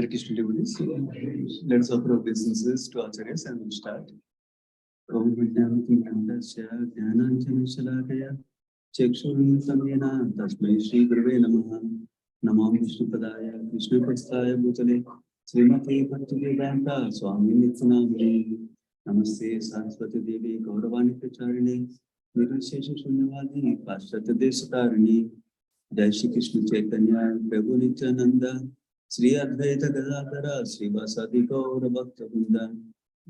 Hare Krishna devotees. Let's offer obeisances to Acharyas and we'll start. Om Vijnanatam Gandhasya Jnananjana Shalakaya Chekshurun Samyana Tasmai Shri Gurave Namaha Namam Vishnu Padaya Krishna Prasthaya Bhutale Srimati Bhaktivedanta Swami Nityanamini Namaste Saraswati Devi Gauravani Pracharine Nirvishesha Shunyavadi Pashyata Desatarini Jai Shri Krishna Chaitanya Prabhu Nityananda Sri Advaita Gadadhara Srivasadi Gaura Bhakta Vrinda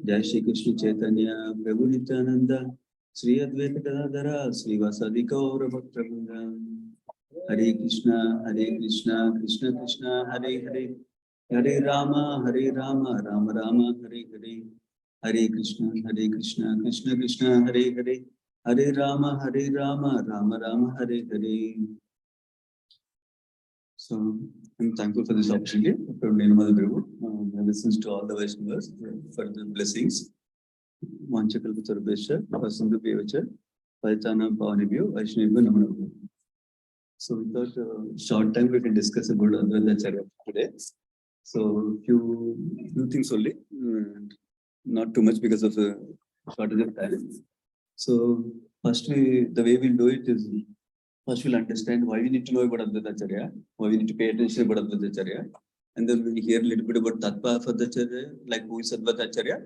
Jai Shri Krishna Chaitanya Prabhu Nityananda Sri Advaita Gadadhara Srivasadi Gaura Bhakta Vrinda Hare Krishna Krishna Krishna Hare Hare Hare Rama Rama Rama Hare Hare Hare Krishna Krishna Krishna Hare Hare Hare Rama Rama Rama Hare Hare. So I'm thankful for this opportunity. I listen to all the Vaishnavas for the blessings. So without a short time, we can discuss about Advaita Acharya today. So few things only, not too much because of the shortage of time. So firstly, the way we'll do it is, first we'll understand why we need to know about Advaita Acharya, why we need to pay attention about Advaita Acharya, and then we'll hear a little bit about Tattva for the Acharya, like who is Advaita Acharya,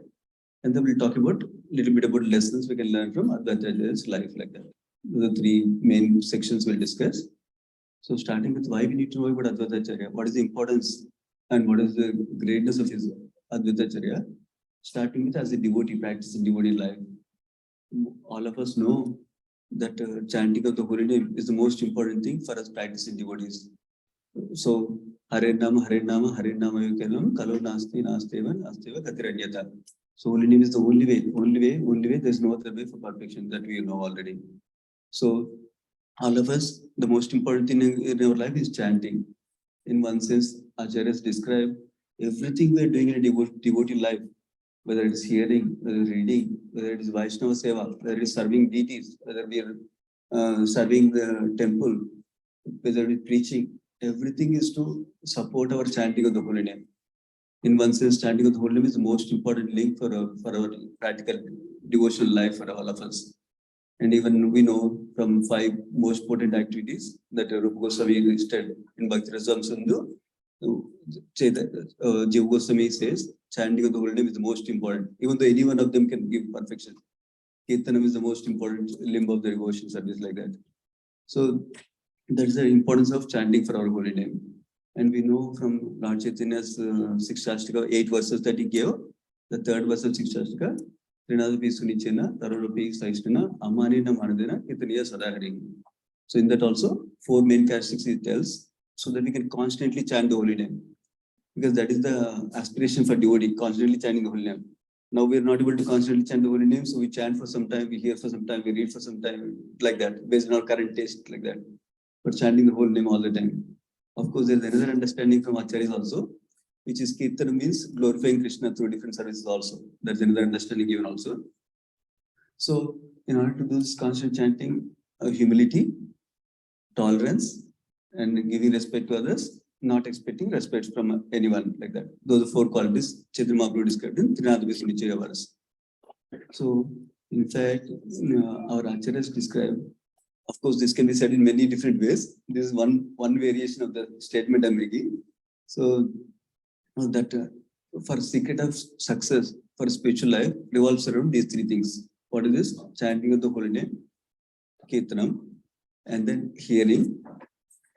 and then we'll talk about a little bit about lessons we can learn from Advaita Acharya's life, like that. The three main sections we'll discuss. So starting with why we need to know about Advaita Acharya, what is the importance and what is the greatness of his Advaita Acharya, starting with as a devotee, practice in devotee life. All of us know that chanting of the holy name is the most important thing for us practicing devotees. So, Hare Nama, Yukalam, Kalo Nasti, Nasteva, Gatiranyata. So, holy name is the only way. There's no other way for perfection that we know already. So, all of us, the most important thing in our life is chanting. In one sense, Acharyas describe everything we are doing in a devotee life, whether it is hearing, whether it is reading, whether it is Vaishnava Seva, whether it is serving deities, whether we are serving the temple, whether it is preaching, everything is to support our chanting of the holy name. In one sense, chanting of the holy name is the most important link for our practical devotional life for all of us. And even we know from 5 most potent activities that Rupa Goswami listed in Bhakti Rasam Sindhu, Jiva Goswami says, chanting of the holy name is the most important, even though any one of them can give perfection. Kirtanam is the most important limb of the devotion service, like that. So that's the importance of chanting for our holy name. And we know from Lord Chaitanya's Sikshashtaka, 8 verses that he gave, the 3rd verse of Sikshashtaka, Trinadapi Sunichena, Tarurupi Saishtana, Amanina Manadena, Kitaniya Sadahari. So in that also, 4 main characteristics he tells, so that we can constantly chant the holy name. Because that is the aspiration for devotee, constantly chanting the holy name. Now we are not able to constantly chant the holy name, so we chant for some time, we hear for some time, we read for some time, like that, based on our current taste, like that. But chanting the holy name all the time. Of course, there is another understanding from Acharyas also, which is Kirtana means glorifying Krishna through different services also. That's another understanding given also. So, in order to do this constant chanting, humility, tolerance, and giving respect to others, not expecting respect from anyone, like that. Those are 4 qualities Chaitanya Mahaprabhu described in Trinadapi Sunichaya verse. So, in fact, our Acharyas describe, of course, this can be said in many different ways. This is one variation of the statement I'm making. So, that for secret of success for spiritual life revolves around these 3 things. What is this? Chanting of the holy name, Kirtanam, and then hearing,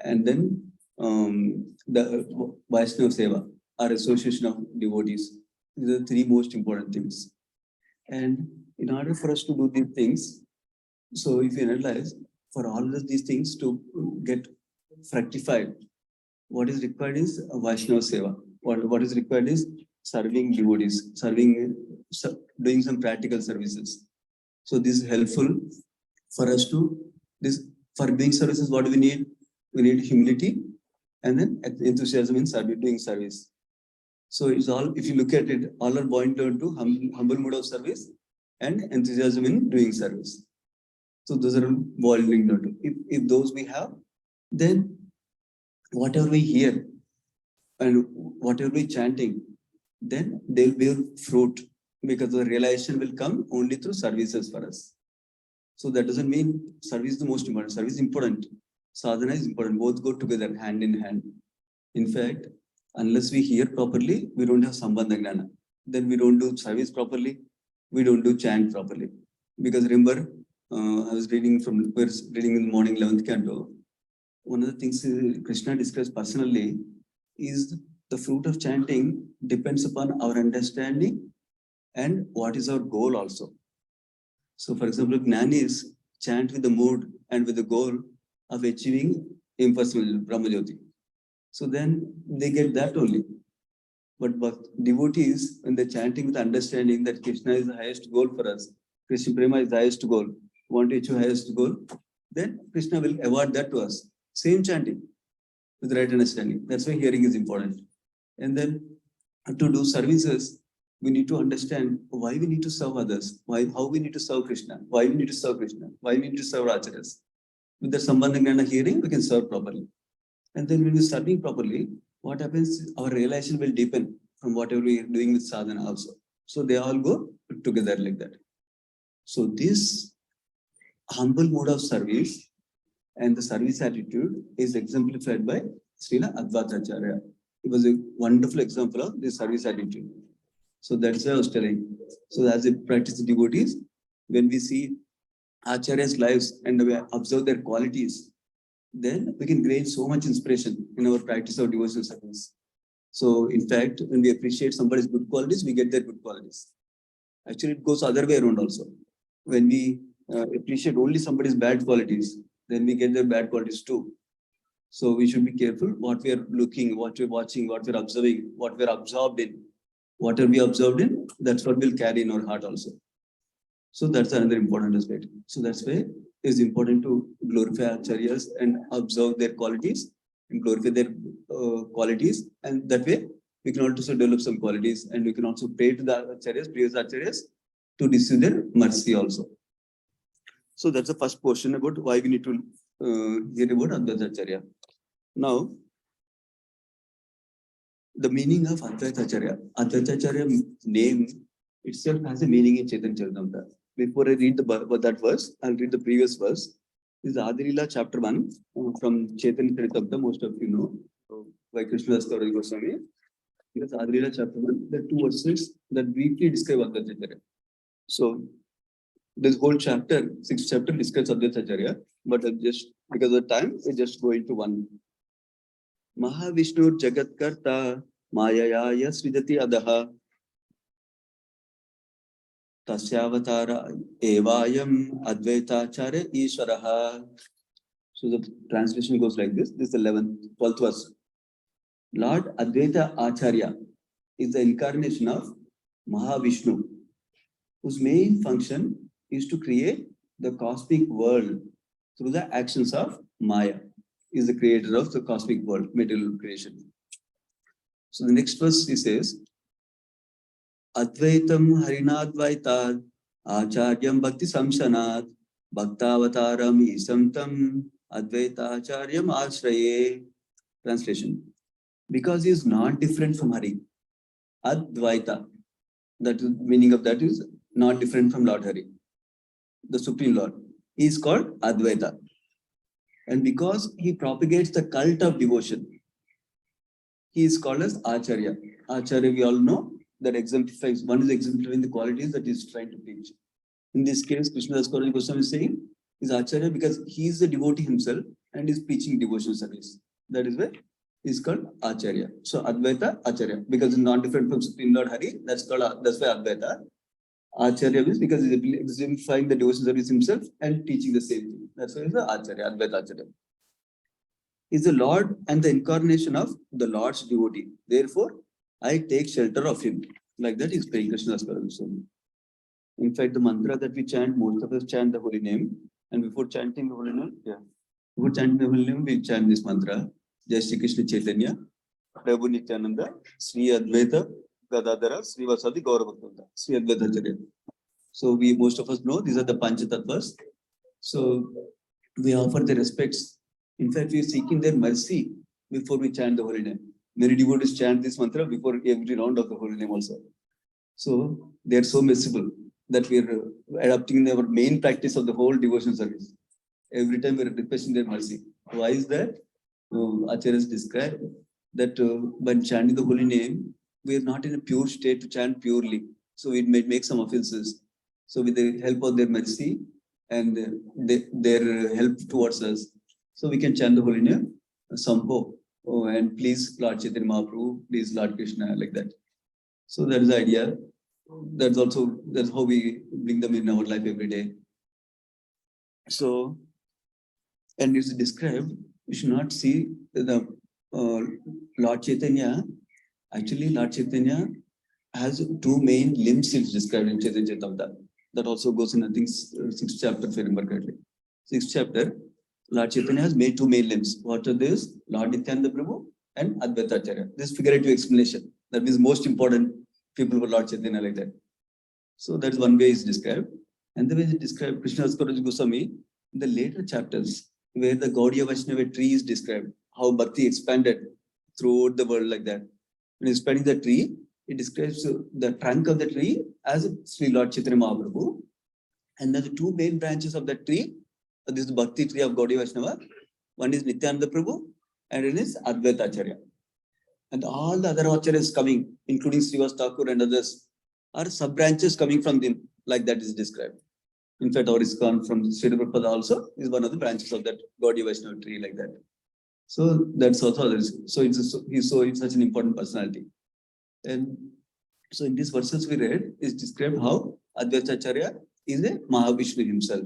and then the Vaishnava Seva, or association of devotees. These are the 3 most important things. And in order for us to do these things, so if you analyze, for all of these things to get fructified, what is required is a Vaishnava Seva. What is required is serving devotees, doing some practical services. So this is helpful for us to, for doing services, what do we need? We need humility and then enthusiasm in doing service. So it's all, if you look at it, all are boiling down to humble mode of service and enthusiasm in doing service. So those are boiling down to. If those we have, then whatever we hear, and whatever we chanting, then they'll bear fruit, because the realization will come only through services for us. So that doesn't mean service is the most important. Service is important. Sadhana is important. Both go together, hand in hand. In fact, unless we hear properly, we don't have sambandha gnana. Then we don't do service properly. We don't do chant properly. Because remember, I was reading in the morning 11th canto. One of the things Krishna discussed personally is the fruit of chanting depends upon our understanding and what is our goal also. So, for example, Gnanis chant with the mood and with the goal of achieving impersonal Brahmajyoti. So then they get that only. But devotees, when they're chanting with understanding that Krishna is the highest goal for us, Krishna Prema is the highest goal, want to achieve highest goal, then Krishna will award that to us. Same chanting with the right understanding. That's why hearing is important. And then to do services, we need to understand why we need to serve others, how we need to serve Krishna, why we need to serve Krishna, why we need to serve Acharyas. With the Sambandha Gnana hearing, we can serve properly. And then when we're serving properly, what happens? Our realization will deepen from whatever we are doing with sadhana also. So they all go together like that. So this humble mode of service and the service attitude is exemplified by Srila Advaita Acharya. It was a wonderful example of this service attitude. So that's why I was telling. So as a practice devotees, when we see Acharya's lives and we observe their qualities, then we can gain so much inspiration in our practice of devotional service. So in fact, when we appreciate somebody's good qualities, we get their good qualities. Actually, it goes other way around also. When we appreciate only somebody's bad qualities, then we get their bad qualities too. So we should be careful what we are looking, what we're watching, what we're observing, what we're absorbed in. Whatever we observed in, that's what we'll carry in our heart also. So that's another important aspect. So that's why it's important to glorify Acharyas and observe their qualities and glorify their qualities. And that way, we can also develop some qualities, and we can also pray to the Acharyas, previous Acharyas, to receive their mercy also. So that's the first portion about why we need to hear about Advaita Acharya. Now, the meaning of Advaita Acharya. Advaita Acharya name itself has a meaning in Chaitanya Charitamrita. Before I read that verse, I'll read the previous verse. This is Adilila chapter 1 from Chaitanya Charitamrita, most of you know, by Krishnadas Kaviraj Goswami. Because Adilila chapter 1, there are two verses that briefly describe Advaita Acharya. So, this whole chapter, 6th chapter, discusses Advaita Acharya, but just because of time, we just go into one. Mahavishnur Jagatkarta Mayayaya Sridati Adaha Tasyavatara Evayam Advaita Acharya Ishvaraha. So the translation goes like this. This is the 12th verse. Lord Advaita Acharya is the incarnation of Mahavishnu, whose main function is to create the cosmic world through the actions of Maya. He is the creator of the cosmic world, material creation. So the next verse he says, Advaitam Harinadvaitad Acharyam Bhakti Samshanat Bhaktavataram Isamtam Advaita Acharyam Ashraye. Translation. Because he is not different from Hari. Advaita. That is, meaning of that is not different from Lord Hari, the Supreme Lord. He is called Advaita. And because he propagates the cult of devotion, he is called as Acharya. Acharya, we all know, that exemplifies, one is exemplifying the qualities that he is trying to teach. In this case, Krishnadas Kaviraj Goswami is saying, is Acharya because he is the devotee himself and is preaching devotional service. That is why he is called Acharya. So Advaita, Acharya, because it's not different from Supreme Lord Hari, that's why Advaita. Acharya is because he is exemplifying the devotional service himself and teaching the same thing. That's why he is the Acharya, Advaita Acharya. He is the Lord and the incarnation of the Lord's devotee. Therefore, I take shelter of him. Like that is praying Krishnadas Kaviraj Goswami. In fact, the mantra that we chant, most of us chant the holy name. And before chanting the holy name, before chanting the holy name, we chant this mantra. Jai Shri Krishna Chaitanya, Prabhu Nityananda, Sri Advaita, Gadadhara, Sri Vasadi, Gaurabhaktanda, Sri Advaita Acharya. So most of us know these are the Panchatattvas. So we offer the respects. In fact, we are seeking their mercy before we chant the holy name. Many devotees chant this mantra before every round of the holy name also. So they are so merciful that we are adopting our main practice of the whole devotion service. Every time we are requesting their mercy. Why is that? Acharya described that by chanting the holy name, we are not in a pure state to chant purely. So it may make some offenses. So with the help of their mercy and their help towards us, so we can chant the holy name somehow. Oh, and please Lord Chaitanya Mahaprabhu, please Lord Krishna, like that. So that is the idea. That's how we bring them in our life every day. So, and it's described, we should not see the Lord Chaitanya. Actually, Lord Chaitanya has two main limbs. It's described in Chaitanya Charitamrita. That also goes in, I think, 6th chapter, if I remember correctly. 6th chapter, Lord Chaitanya has made two main limbs. What are these? Lord Nityananda Prabhu and Advaita Acharya. This figurative explanation. That means most important people for Lord Chaitanya, like that. So that's one way is described. And the way it described krishnaconsciousness Goswami in the later chapters, where the Gaudiya Vaishnava tree is described, how bhakti expanded throughout the world like that. When expanding the tree, it describes the trunk of the tree as Sri Lord Chaitanya Mahaprabhu. And then the two main branches of the tree, this is the bhakti tree of Gaudiya Vaishnava. One is Nityananda Prabhu and one is Advaita Acharya. And all the other acharyas coming, including Srivas Thakur and others, are sub-branches coming from them, like that is described. In fact, our iskcon from Srila Prabhupada also is one of the branches of that Gaudiya Vaishnava tree, like that. So that's also others. So he's such an important personality. And so in these verses we read, is described how Advaita Acharya is a Mahavishnu himself.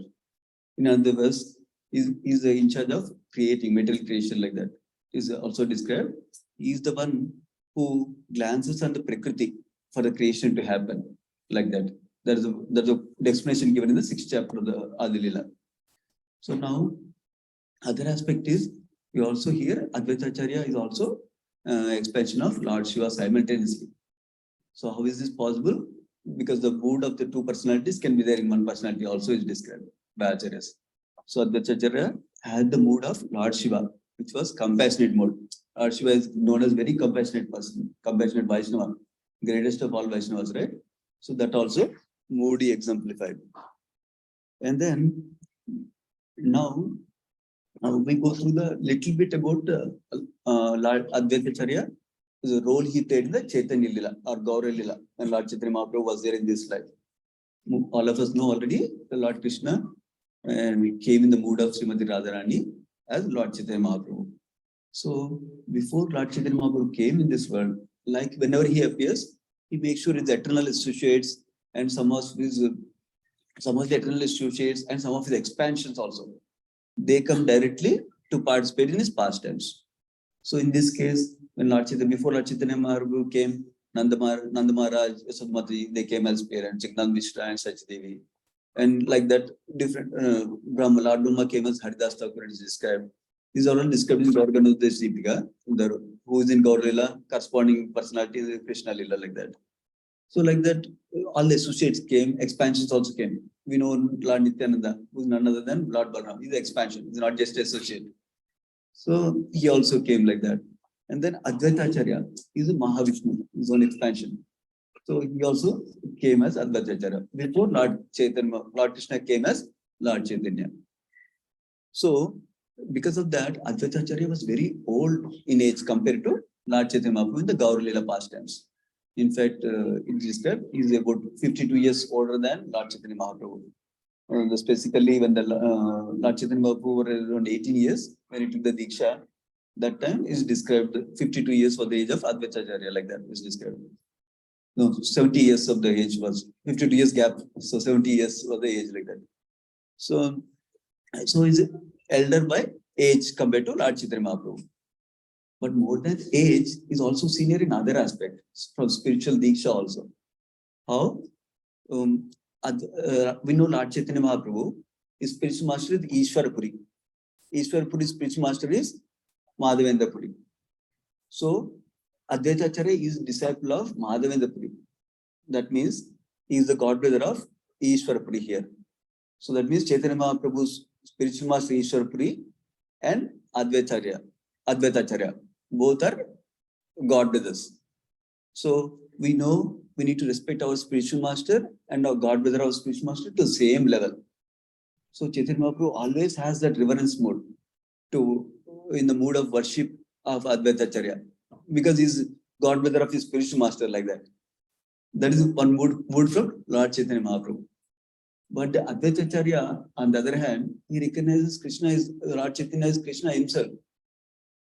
In other words, is in charge of creating, material creation, like that. Is also described. He is the one who glances on the Prakriti for the creation to happen, like that. There's the explanation given in the 6th chapter of the Adi Lila. So now, other aspect is, we also hear Advaita Acharya is also expansion of Lord Shiva simultaneously. So how is this possible? Because the mood of the two personalities can be there in one personality, also is described by Acharyas. So Advaita Acharya had the mood of Lord Shiva, which was compassionate mode. Lord Shiva is known as very compassionate person, compassionate Vaishnava, greatest of all Vaishnavas, right? So that also moody exemplified. And then now we go through the little bit about Lord Advaita Acharya, the role he played in the Chaitanya Lila or Gaura Lila, and Lord Chaitanya Mahaprabhu was there in this life. All of us know already the Lord Krishna and we came in the mood of Srimati Radharani as Lord Chaitanya Mahaprabhu. So before Lord Chaitanya Mahaprabhu came in this world, like whenever he appears, he makes sure his eternal associates and some of the eternal associates and some of his expansions also, they come directly to participate in his pastimes. So in this case, when before Lord Chaitanya Mahaprabhu came, Nanda Maharaj, Yasodhamati, they came as parents, Jagannatha Mishra and Sachidevi. And like that, different Brahma, Lord Brahma came as Haridas Thakur is described. These are all described in Gaura Ganodhesh Deepika, who is in Gaura Lila, corresponding personality in Krishna Lila, like that. So like that, all the associates came, expansions also came. We know Lord Nityananda, who is none other than Lord Balaram. He's an expansion, he's not just associate. So he also came like that. And then Advaita Acharya is a Mahavishnu, his own expansion. So he also came as Advaita Acharya. Before Lord Krishna came as Lord Chaitanya. So because of that, Advaita Acharya was very old in age compared to Lord Chaitanya Mahaprabhu in the Gaura Lila pastimes. In fact, it is described he is about 52 years older than Lord Chaitanya Mahaprabhu. Specifically, when the Lord Chaitanya Mahaprabhu were around 18 years, when he took the Diksha, that time is described 52 years for the age of Advaita Acharya, like that is described. No, 70 years of the age was 52 years gap, so 70 years was the age, like that. So he's elder by age compared to Lord Chaitanya Mahaprabhu. But more than age, is also senior in other aspects, from spiritual Diksha also. How? We know Lord Chaitanya Mahaprabhu, his spiritual master is Ishwarapuri. Ishwarapuri's spiritual master is Madhavendra Puri. So, Advaita Acharya is disciple of Madhavendra Puri. That means he is the god brother of Ishwarapuri here. So that means Chaitanya Mahaprabhu's spiritual master Ishwarapuri and Advaita Acharya. Both are God brothers. So we know we need to respect our spiritual master and our God brother, our spiritual master, to the same level. So Chaitanya Mahaprabhu always has that reverence mode in the mood of worship of Advaita Acharya, because he's God brother of his spiritual master, like that. That is one mood from Lord Chaitanya Mahaprabhu. But Advaita Acharya, on the other hand, he recognizes Krishna is Lord Chaitanya as Krishna himself.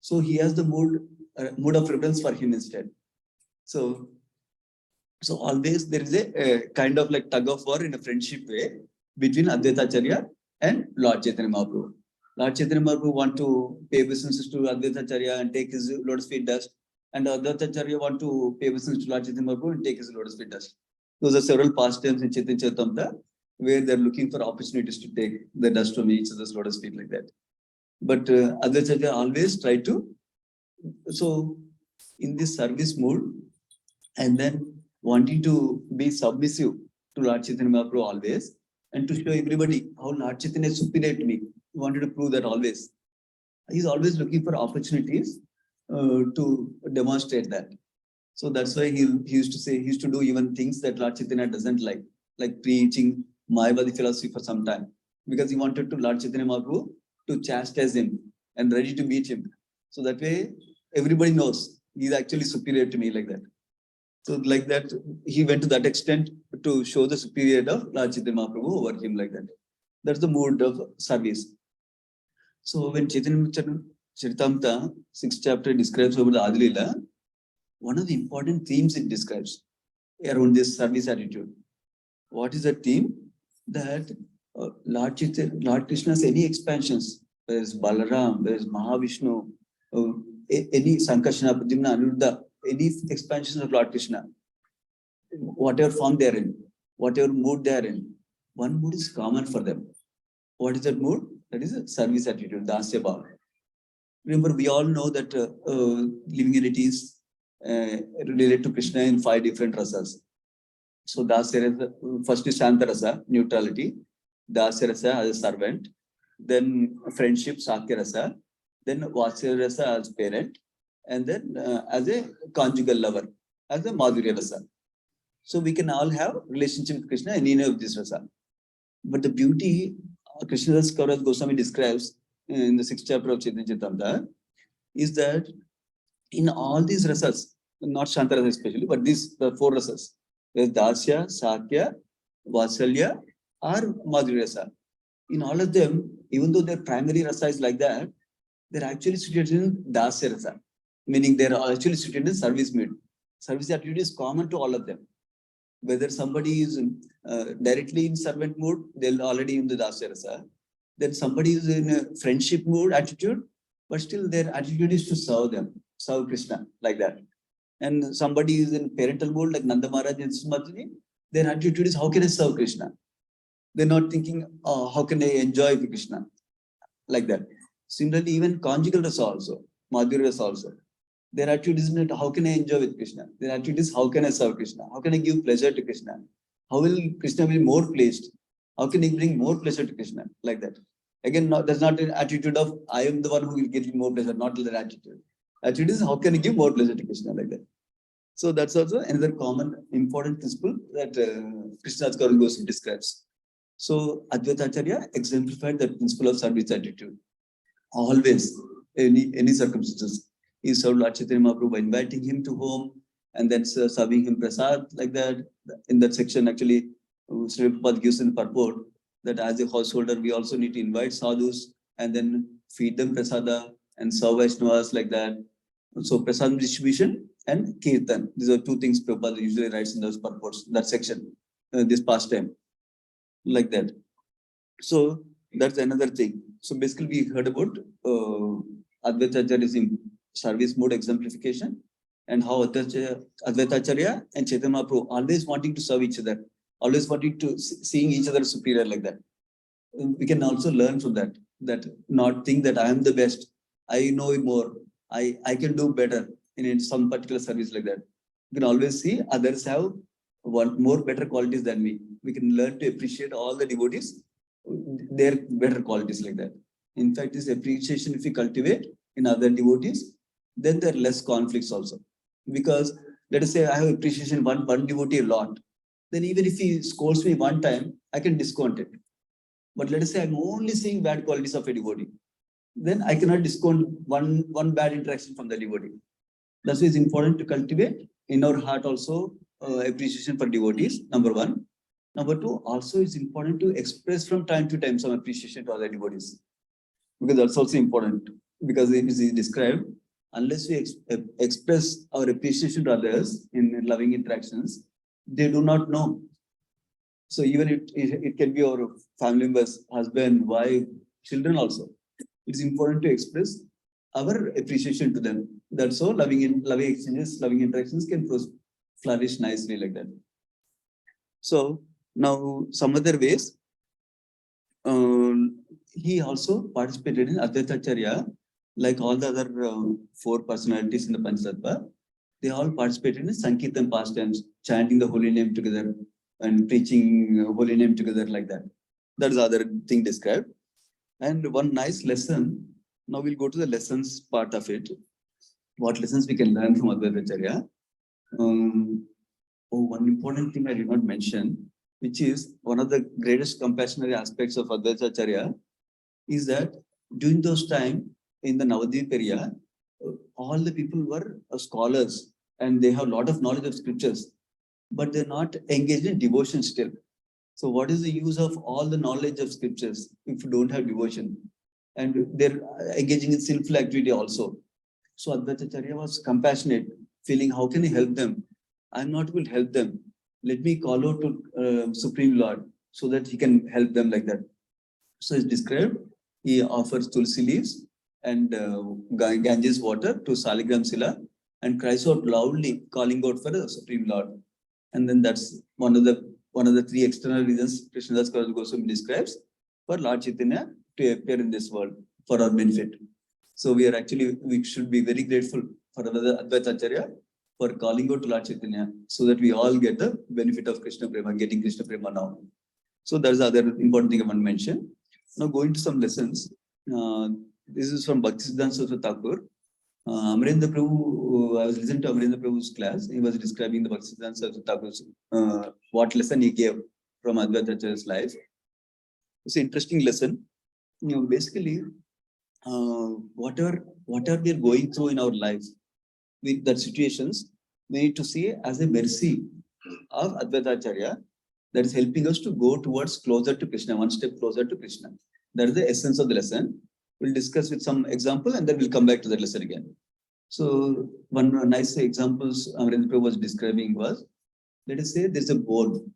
So he has the mood of reverence for him instead. So always there is a kind of like tug of war in a friendship way between Advaita Acharya and Lord Chaitanya Mahaprabhu. Lord Chaitanya Mahaprabhu want to pay business to Advaita Acharya and take his lotus feet dust, and Advaita Acharya want to pay business to Lord Chaitanya Mahaprabhu and take his lotus feet dust. Those are several pastimes in Chaitanya Charitamrita where they're looking for opportunities to take the dust from each other's lotus feet, like that. But Advaita Acharya always try to, so in this service mood, and then wanting to be submissive to Lord Chaitanya Mahaprabhu always, and to show everybody how Lord Chaitanya is superior to me. He wanted to prove that always. He's always looking for opportunities to demonstrate that. So that's why he used to say, he used to do even things that Lord Chaitanya doesn't like preaching Mayavadi philosophy for some time, because he wanted to Lord Chaitanya Mahaprabhu to chastise him and ready to beat him. So that way, everybody knows he's actually superior to me, like that. So like that, he went to that extent to show the superiority of Lord Chaitanya Mahaprabhu over him, like that. That's the mood of service. So when Chaitanya Charitamrita, 6th chapter, describes about the Adi Leela, one of the important themes it describes around this service attitude. What is the theme? That Lord Krishna's any expansions, there is Balaram, there is Mahavishnu, any Sankarsana, Pradyumna, Aniruddha, any expansions of Lord Krishna, whatever form they are in, whatever mood they are in, one mood is common for them. What is that mood? That is a service attitude, Dasya Bhava. Remember, we all know that living entities relate to Krishna in 5 different rasas. So Dasya Rasa, first is Shanta Rasa, neutrality, Dasya Rasa as a servant, then friendship, Sakya Rasa, then Vatsalya Rasa as parent, and then as a conjugal lover, as a Madhurya Rasa. So we can all have relationship with Krishna in any of these rasa. But the beauty Krishnadas Kaviraj Goswami describes in the 6th chapter of Chaitanya Charitamrita is that in all these rasas, not Shanta Rasa especially, but these the 4 rasas, there's Dasya, Sakya, Vatsalya, or Madhurya Rasa. In all of them, even though their primary rasa is like that, they're actually situated in Dasya Rasa, meaning they're actually situated in service mood. Service attitude is common to all of them. Whether somebody is directly in servant mood, they're already in the Dasya Rasa. Then somebody is in a friendship mood attitude, but still their attitude is to serve them, serve Krishna, like that. And somebody is in parental mood, like Nanda Maharaj and Sumati, their attitude is, how can I serve Krishna? They're not thinking, how can I enjoy Krishna? Like that. Similarly, even conjugal rasa also, Madhurya rasa also. Their attitude is not, how can I enjoy with Krishna? Their attitude is, how can I serve Krishna? How can I give pleasure to Krishna? How will Krishna be more pleased? How can he bring more pleasure to Krishna? Like that. Again, that's not an attitude of, I am the one who will give more pleasure, not that attitude. Attitude is, how can I give more pleasure to Krishna? Like that. So that's also another common important principle that Krishnadas Kaviraj Goswami describes. So Advaita Acharya exemplified that principle of service attitude. Always, any circumstances. He served Lord Chaitanya Mahaprabhu by inviting him to home and then serving him prasad, like that. In that section, actually, Sri Prabhupada gives in the purport that as a householder, we also need to invite sadhus and then feed them prasada and serve Vaishnavas, like that. So prasad distribution and kirtan. These are 2 things Prabhupada usually writes in those purports, that section, this pastime, like that. So that's another thing. So basically, we heard about Advaita Acharya's service mode exemplification and how Advaita Acharya and Chaitanya Mahaprabhu always wanting to serve each other, always wanting to seeing each other superior, like that. We can also learn from that not think that I am the best, I know more, I can do better in some particular service, like that. We can always see others have more better qualities than me. We can learn to appreciate all the devotees, their better qualities, like that. In fact, this appreciation, if we cultivate in other devotees, then there are less conflicts also. Because let us say I have appreciation one devotee a lot. Then even if he scolds me one time, I can discount it. But let us say I'm only seeing bad qualities of a devotee. Then I cannot discount one bad interaction from the devotee. That's why it's important to cultivate in our heart also appreciation for devotees, number one. Number two, also it's important to express from time to time some appreciation to other devotees. Because that's also important. Because it is described, unless we express our appreciation to others in loving interactions, they do not know. So even it can be our family members, husband, wife, children also. It's important to express our appreciation to them. That's so loving exchanges, loving interactions can flourish nicely like that. So now some other ways. He also participated in Advaita Acharya, like all the other 4 personalities in the Panchatattva. They all participated in Sankirtan pastimes, chanting the holy name together and preaching holy name together like that. That's the other thing described. And one nice lesson. Now we'll go to the lessons part of it. What lessons we can learn from Advaita Acharya. One important thing I did not mention, which is one of the greatest compassionate aspects of Advaita Acharya, is that during those time in the Navadvip area, all the people were scholars and they have a lot of knowledge of scriptures, but they're not engaged in devotion still. So what is the use of all the knowledge of scriptures if you don't have devotion? And they're engaging in sinful activity also. So Advaita Acharya was compassionate, feeling how can I help them? I'm not able to help them. Let me call out to Supreme Lord so that he can help them like that. So it's described, he offers tulsi leaves and Ganges water to Saligram Sila and cries out loudly, calling out for the Supreme Lord. And then that's one of the 3 external reasons Krishnadas Goswami describes for Lord Chaitanya to appear in this world for our benefit. So we should be very grateful for Advaita Acharya for calling out to Lord Chaitanya so that we all get the benefit of Krishna Prema, getting Krishna Prema now. So that's the other important thing I want to mention. Now going to some lessons. This is from Bhaktisiddhanta Saraswati Thakur. Amarendra Prabhu, I was listening to Amarendra Prabhu's class. He was describing the Bhaktisiddhanta Saraswati Thakur's what lesson he gave from Advaita Acharya's life. It's an interesting lesson. Basically, whatever we are going through in our life, with that situations, we need to see as a mercy of Advaita Acharya that is helping us to go towards closer to Krishna, one step closer to Krishna. That is the essence of the lesson. We'll discuss with some example and then we'll come back to that lesson again. So one nice examples Amarendra Prabhu was describing was, let us say there's a bone.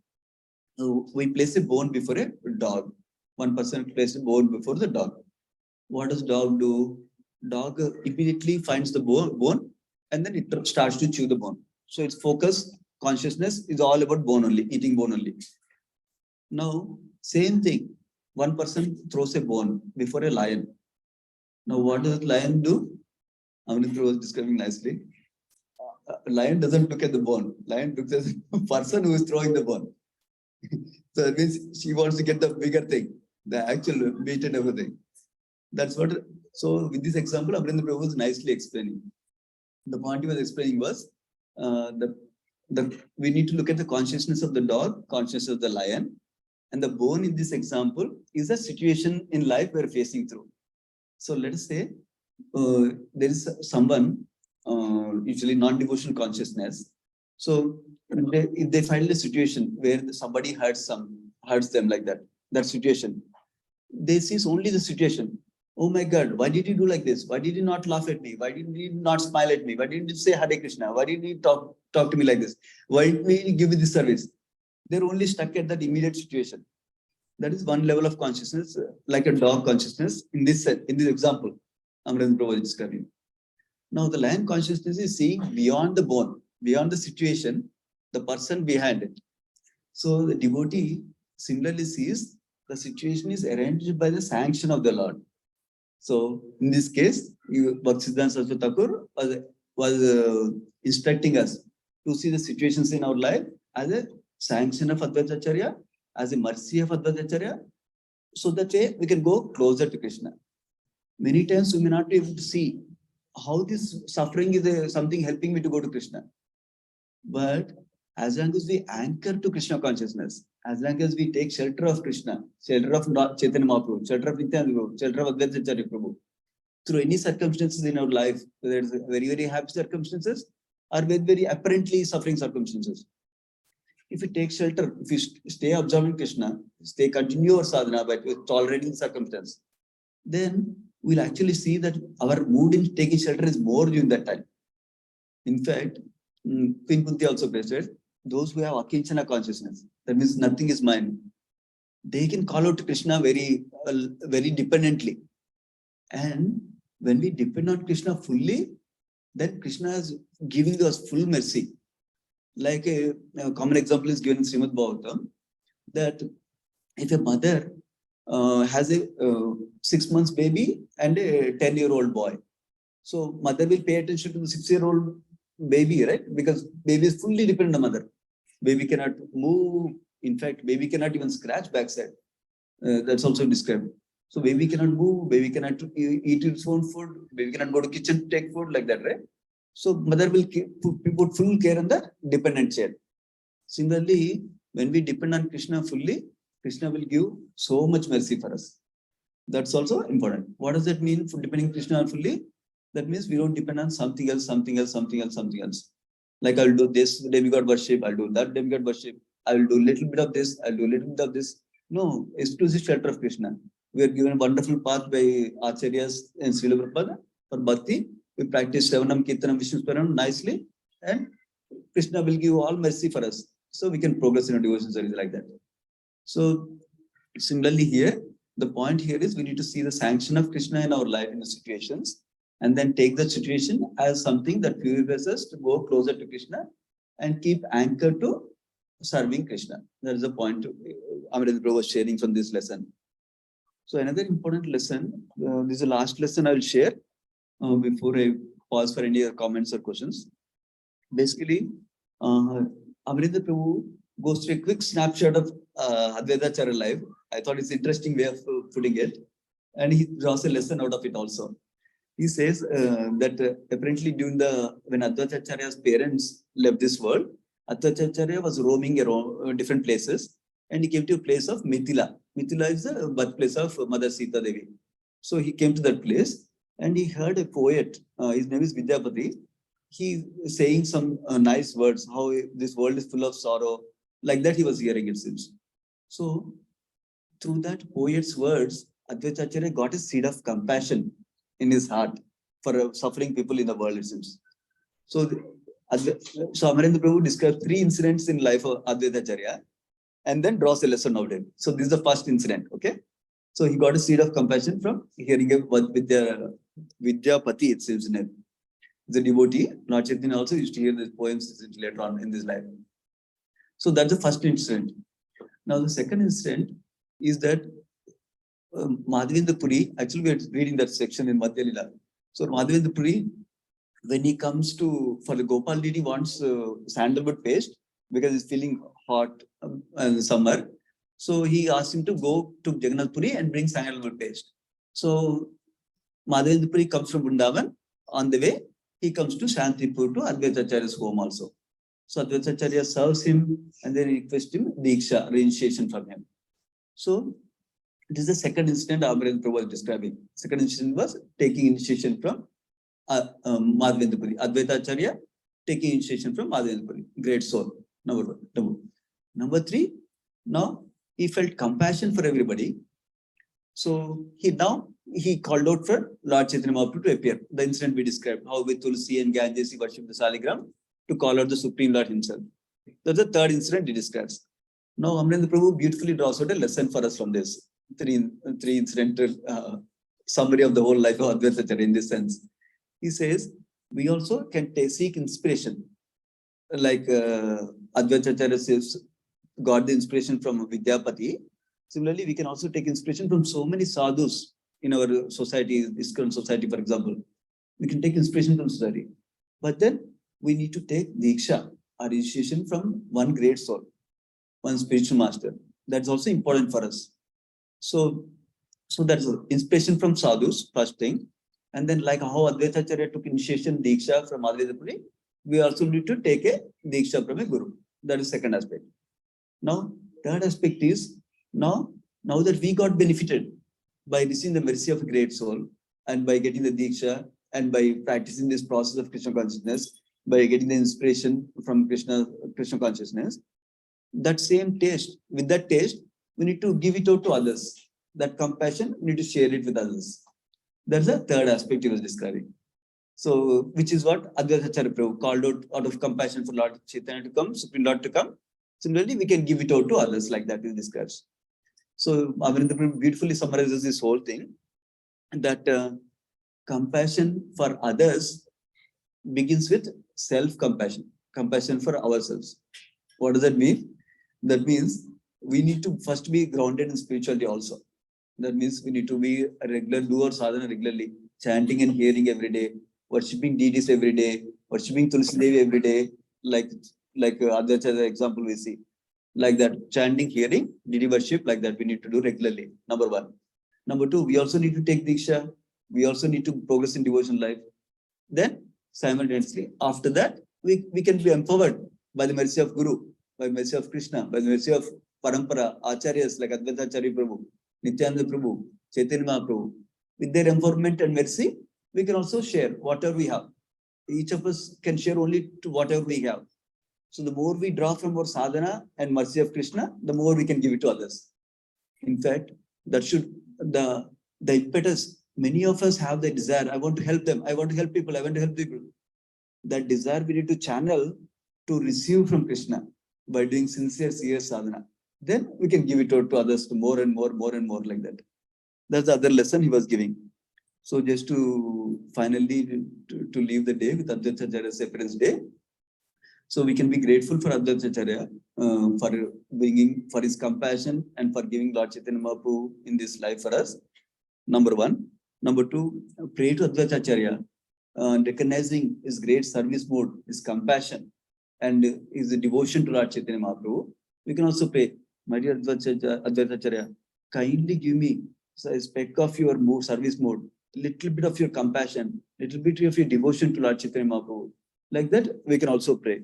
We place a bone before a dog. One person places a bone before the dog. What does dog do? Dog immediately finds the bone and then it starts to chew the bone. So its focus, consciousness is all about bone only, eating bone only. Now, same thing. One person throws a bone before a lion. Now, what does the lion do? Amarendra was describing nicely. A lion doesn't look at the bone. Lion looks at the person who is throwing the bone. So that means she wants to get the bigger thing, the actual meat and everything. That's what. So with this example, Amarendra Prabhu was nicely explaining. The point he was explaining was we need to look at the consciousness of the dog, consciousness of the lion, and the bone in this example is a situation in life we're facing through. So let us say there is someone, usually non-devotional consciousness. So they find a situation where somebody hurts them like that situation. They see only the situation. Oh my God, why did you do like this? Why did you not laugh at me? Why did you not smile at me? Why didn't you say Hare Krishna? Why didn't you talk to me like this? Why didn't you give me this service? They're only stuck at that immediate situation. That is one level of consciousness, like a dog consciousness in this example Amarendra Prabhu was describing. Now the lion consciousness is seeing beyond the bone, beyond the situation, the person behind it. So the devotee similarly sees the situation is arranged by the sanction of the Lord. So in this case, Bhaktisiddhanta Saraswati Thakur was instructing us to see the situations in our life as a sanction of Advaita Acharya, as a mercy of Advaita Acharya, so that way we can go closer to Krishna. Many times we may not be able to see how this suffering is something helping me to go to Krishna. But as long as we anchor to Krishna consciousness, as long as we take shelter of Krishna, shelter of Chaitanya Mahaprabhu, shelter of Nityananda Prabhu, shelter of Advaita Acharya Prabhu, through any circumstances in our life, whether it's very, very happy circumstances or very, very apparently suffering circumstances, if we take shelter, if we stay observing Krishna, stay continue our sadhana by tolerating circumstance, then we'll actually see that our mood in taking shelter is more during that time. In fact, Queen Kunti also said, those who have akinchana consciousness, that means nothing is mine, they can call out to Krishna very, very dependently. And when we depend on Krishna fully, then Krishna is giving us full mercy. Like a common example is given in Srimad Bhagavatam, that if a mother has a 6 months baby and a 10-year-old boy, so mother will pay attention to the 6-year-old baby, right? Because baby is fully dependent on mother. Baby cannot move. In fact, baby cannot even scratch backside. That's also described. So baby cannot move, baby cannot eat its own food, baby cannot go to kitchen to take food, like that, right? So mother will put full care on the dependent child. Similarly, when we depend on Krishna fully, Krishna will give so much mercy for us. That's also important. What does that mean for depending Krishna fully? That means we don't depend on something else. Like I'll do this demigod worship, I'll do that demigod worship, I'll do a little bit of this, I'll do a little bit of this. No, exclusive shelter of Krishna. We are given a wonderful path by Acharyas and Srila Prabhupada for bhakti. We practice Shravanam, Kirtanam, Vishnu Smaranam nicely, and Krishna will give all mercy for us. So we can progress in a devotion service like that. So similarly here, the point here is we need to see the sanction of Krishna in our life in the situations, and then take the situation as something that purifies us to go closer to Krishna and keep anchored to serving Krishna. That is the point Amrita Prabhu was sharing from this lesson. So another important lesson, this is the last lesson I will share before I pause for any other comments or questions. Basically, Amrita Prabhu goes to a quick snapshot of Advaita Acharya life. I thought it's an interesting way of putting it. And he draws a lesson out of it also. He says that apparently when Advaita Acharya's parents left this world, Advaita Acharya was roaming around different places, and he came to a place of Mithila. Mithila is the birthplace of Mother Sita Devi. So he came to that place and he heard a poet, his name is Vidyapati. He saying some nice words, how this world is full of sorrow. Like that he was hearing, it seems. So through that poet's words, Advaita Acharya got a seed of compassion in his heart for suffering people in the world, it seems. So Amarendra Prabhu describes 3 incidents in life of Advaita Acharya and then draws a lesson out of it. So this is the first incident, okay? So he got a seed of compassion from hearing with the Vidyapati, it seems, name. The devotee, Lord Chaitanya also used to hear these poems later on in this life. So that's the first incident. Now the second incident is that Madhavendra Puri, actually we are reading that section in Madhya Lila. So Madhavendra Puri, when he comes for the Gopal Didi wants sandalwood paste because he's feeling hot in summer. So he asked him to go to Jagannath Puri and bring sandalwood paste. So Madhavendra Puri comes from Vrindavan. On the way, he comes to Shantipur to Advaita Acharya's home also. So Advaita Acharya serves him and then requests him Diksha, reinitiation from him. So this is the second incident Amrendra Prabhu was describing. Second incident was taking initiation from Madhavendra Puri. Advaita Acharya taking initiation from Madhavendra Puri. Great soul. Number 1. Number 3, now he felt compassion for everybody. So he called out for Lord Chaitanya Mahaprabhu to appear. The incident we described, how with Tulsi and Ganges he worshipped the Saligram to call out the Supreme Lord himself. That's the third incident he describes. Now Amrendra Prabhu beautifully draws out a lesson for us from this. Three incidental summary of the whole life of Advaita Acharya in this sense. He says, we also can seek inspiration. Like Advaita Acharya says, got the inspiration from Vidyapati. Similarly, we can also take inspiration from so many sadhus in our society, iskcon society, for example. We can take inspiration from society. But then we need to take Diksha, our initiation from one great soul, one spiritual master. That's also important for us. So that's inspiration from sadhus, first thing. And then like how Advaita Acharya took initiation Diksha from Advaita Puri, we also need to take a Diksha from a Guru. That is second aspect. Now, third aspect is, now that we got benefited by receiving the mercy of a great soul and by getting the Diksha and by practicing this process of Krishna consciousness, by getting the inspiration from Krishna consciousness, that same taste, with that taste, we need to give it out to others. That compassion, we need to share it with others. That's the third aspect he was describing. So, which is what Advaita Acharya Prabhu called out of compassion for Lord Chaitanya to come, Supreme Lord to come. Similarly, we can give it out to others, like that he describes. So, Amarendra Prabhu beautifully summarizes this whole thing, that compassion for others begins with self-compassion, compassion for ourselves. What does that mean? That means we need to first be grounded in spirituality also. That means we need to be a regular doer sadhana regularly, chanting and hearing every day, worshipping deities every day, worshipping Tulsi Devi every day, like Advaita example we see. Like that, chanting, hearing, deity worship, like that we need to do regularly, number one. Number two, we also need to take Diksha. We also need to progress in devotion life. Then, simultaneously, after that, we can be empowered by the mercy of Guru, by the mercy of Krishna, by the mercy of Parampara, Acharyas like Advaita Acharya Prabhu, Nityananda Prabhu, Chaitanya Mahaprabhu. With their empowerment and mercy, we can also share whatever we have. Each of us can share only to whatever we have. So the more we draw from our sadhana and mercy of Krishna, the more we can give it to others. In fact, that should the impetus. Many of us have the desire. I want to help them. I want to help people. I want to help people. That desire we need to channel to receive from Krishna by doing sincere, serious sadhana. Then we can give it out to others to more and more like that. That's the other lesson he was giving. So just to finally to leave the day with Advaita Acharya's appearance day. So we can be grateful for Advaita Acharya for his compassion and for giving Lord Chaitanya Mahaprabhu in this life for us. Number one. Number two, pray to Advaita Acharya, recognizing his great service mode, his compassion, and his devotion to Lord Chaitanya Mahaprabhu. We can also pray, my dear Advaita Acharya, kindly give me a speck of your service mode, little bit of your compassion, little bit of your devotion to Lord Chaitanya Mahaprabhu. Like that, we can also pray.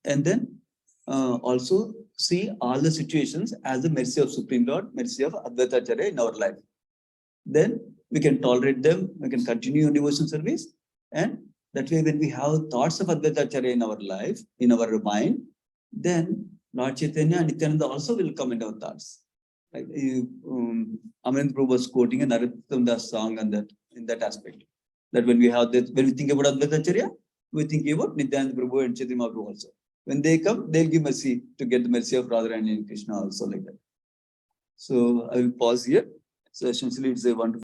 And then also see all the situations as the mercy of Supreme Lord, mercy of Advaita Acharya in our life. Then we can tolerate them, we can continue devotion service, and that way when we have thoughts of Advaita Acharya in our life, in our mind, then Lord Chaitanya and Nityananda also will come in our thoughts. Like Amarendra Prabhu was quoting a Narottam Das song on that, in that aspect. That when we have that, when we think about Advaita Acharya, we think about Nityananda Prabhu and Chaitanya Mahaprabhu also. When they come, they'll give mercy to get the mercy of Radharani and Krishna also, like that. So I will pause here. So essentially it's a wonderful